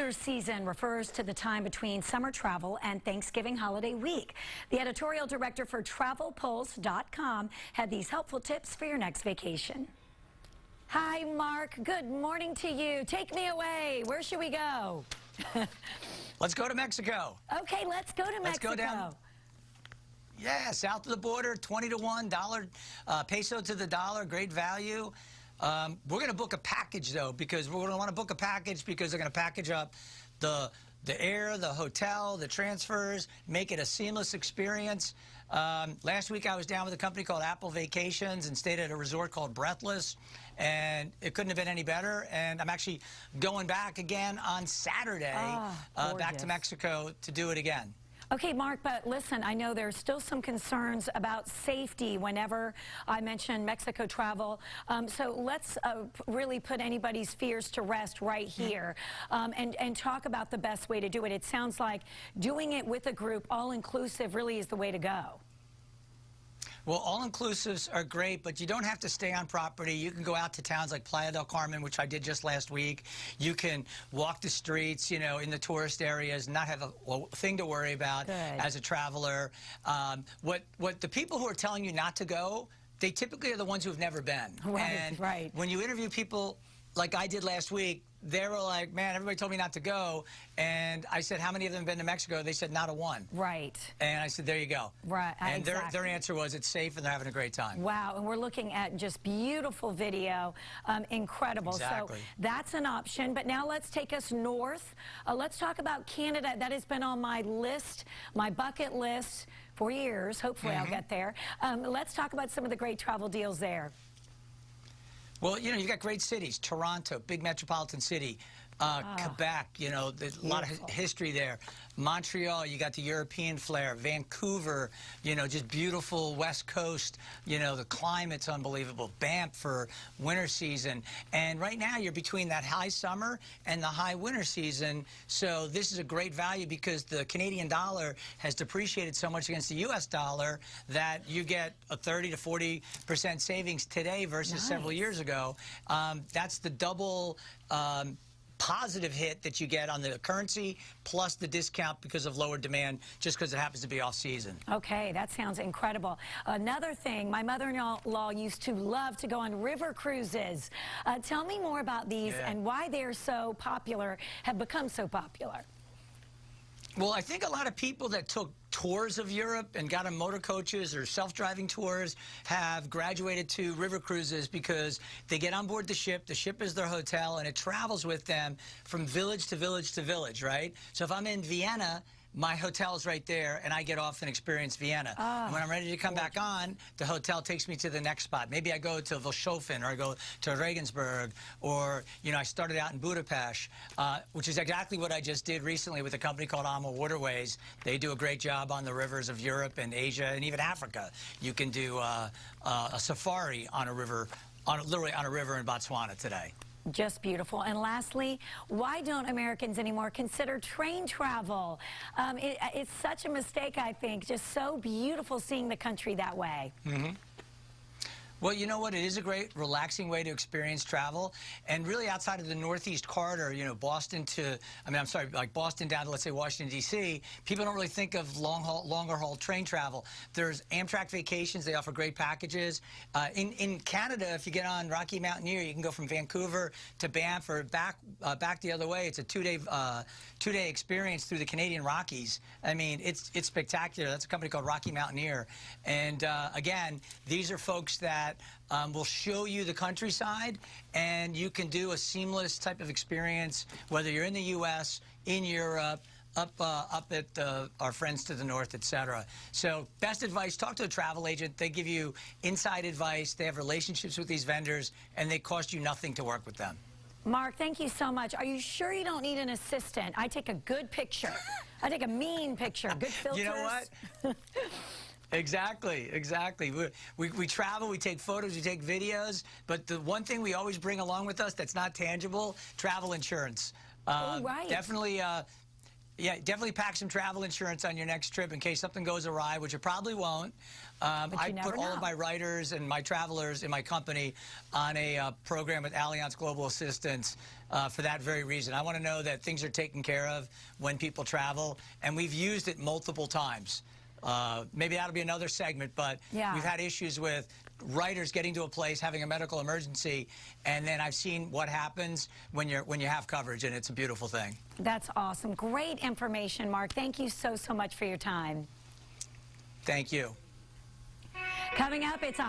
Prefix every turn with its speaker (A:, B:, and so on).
A: Easter season refers to the time between summer travel and Thanksgiving holiday week. The editorial director for TravelPulse.com had these helpful tips for your next vacation. Hi, Mark. Good morning to you. Take me away. Where should we go?
B: Let's go to Mexico.
A: Okay, let's go to Mexico.
B: Let's go down. Yeah, south of the border, 20 to 1, peso to the dollar, great value. We're going to book a package, though, because we're going to want to book a package because they're going to package up the air, the hotel, the transfers, make it a seamless experience. Last week I was down with a company called Apple Vacations and stayed at a resort called Breathless, and it couldn't have been any better. And I'm actually going back again on Saturday, back to Mexico to do it again.
A: Okay, Mark, but listen, I know there's still some concerns about safety whenever I mention Mexico travel. So let's really put anybody's fears to rest right here and talk about the best way to do it. It sounds like doing it with a group, all-inclusive, really is the way to go.
B: Well, all-inclusives are great, but you don't have to stay on property. You can go out to towns like Playa del Carmen, which I did just last week. You can walk the streets, you know, in the tourist areas, not have a thing to worry about as a traveler. What the people who are telling you not to go, they typically are the ones who have never been.
A: Right.
B: When you interview people like I did last week, they were like, man, everybody told me not to go. And I said, how many of them have been to Mexico? They said, not a one.
A: Right.
B: And I said, there you go.
A: Right.
B: And
A: exactly.
B: their answer was, it's safe and they're having a great time.
A: Wow. And we're looking at just beautiful video. Incredible.
B: Exactly.
A: So that's an option. But now let's take us north. Let's talk about Canada. That has been on my list, my bucket list for years. Hopefully I'll get there. Let's talk about some of the great travel deals there.
B: Well, you know, you've got great cities. Toronto, big metropolitan city. Quebec, you know, there's a lot of history there. Montreal, you got the European flair. Vancouver, you know, just beautiful West Coast. You know, the climate's unbelievable. Banff for winter season. And right now you're between that high summer and the high winter season. So this is a great value because the Canadian dollar has depreciated so much against the U.S. dollar that you get a 30 to 40% savings today versus several years ago. That's the double positive hit that you get on the currency plus the discount because of lower demand just because it happens to be off season.
A: Okay, that sounds incredible. Another thing, my mother-in-law used to love to go on river cruises. Tell me more about these and why they're so popular, have become so popular.
B: Well, I think a lot of people that took tours of Europe and got on motor coaches or self-driving tours have graduated to river cruises because they get on board the ship is their hotel, and it travels with them from village to village to village, right? So if I'm in Vienna, my hotel's right there, and I get off and experience Vienna. And when I'm ready to come back on, the hotel takes me to the next spot. Maybe I go to Vilshofen, or I go to Regensburg, or, you know, I started out in Budapest, which is exactly what I just did recently with a company called Alma Waterways. They do a great job on the rivers of Europe and Asia and even Africa. You can do a safari on a river, literally on a river in Botswana today.
A: Just beautiful. And lastly, why don't Americans anymore consider train travel? It's such a mistake, I think. Just so beautiful seeing the country that way.
B: Well, you know what? It is a great, relaxing way to experience travel. And really outside of the Northeast corridor, you know, Boston to, like Boston down to, let's say, Washington, D.C., people don't really think of longer haul train travel. There's Amtrak Vacations. They offer great packages. In Canada, if you get on Rocky Mountaineer, you can go from Vancouver to Banff or back the other way. It's a two-day experience through the Canadian Rockies. I mean, it's spectacular. That's a company called Rocky Mountaineer. And again, these are folks that will show you the countryside, and you can do a seamless type of experience, whether you're in the U.S., in Europe, up at our friends to the north, etc. So best advice, talk to a travel agent. They give you inside advice. They have relationships with these vendors, and they cost you nothing to work with them.
A: Mark, thank you so much. Are you sure you don't need an assistant? I take a good picture. I take a mean picture. Good filters.
B: You know what? Exactly. We travel, we take photos, we take videos, but the one thing we always bring along with us that's not tangible, travel insurance.
A: Right.
B: Definitely Yeah, definitely pack some travel insurance on your next trip in case something goes awry, which it probably won't. I
A: never
B: put all of
A: know.
B: my writers and my travelers in my company on a program with Allianz Global Assistance for that very reason. I want to know that things are taken care of when people travel, and we've used it multiple times. Maybe that'll be another segment, but
A: Yeah.
B: we've had issues with writers getting to a place, having a medical emergency, and then I've seen what happens when you have coverage, and it's a beautiful thing.
A: That's awesome. Great information, Mark. Thank you so much for your time.
B: Thank you.
A: Coming up, it's a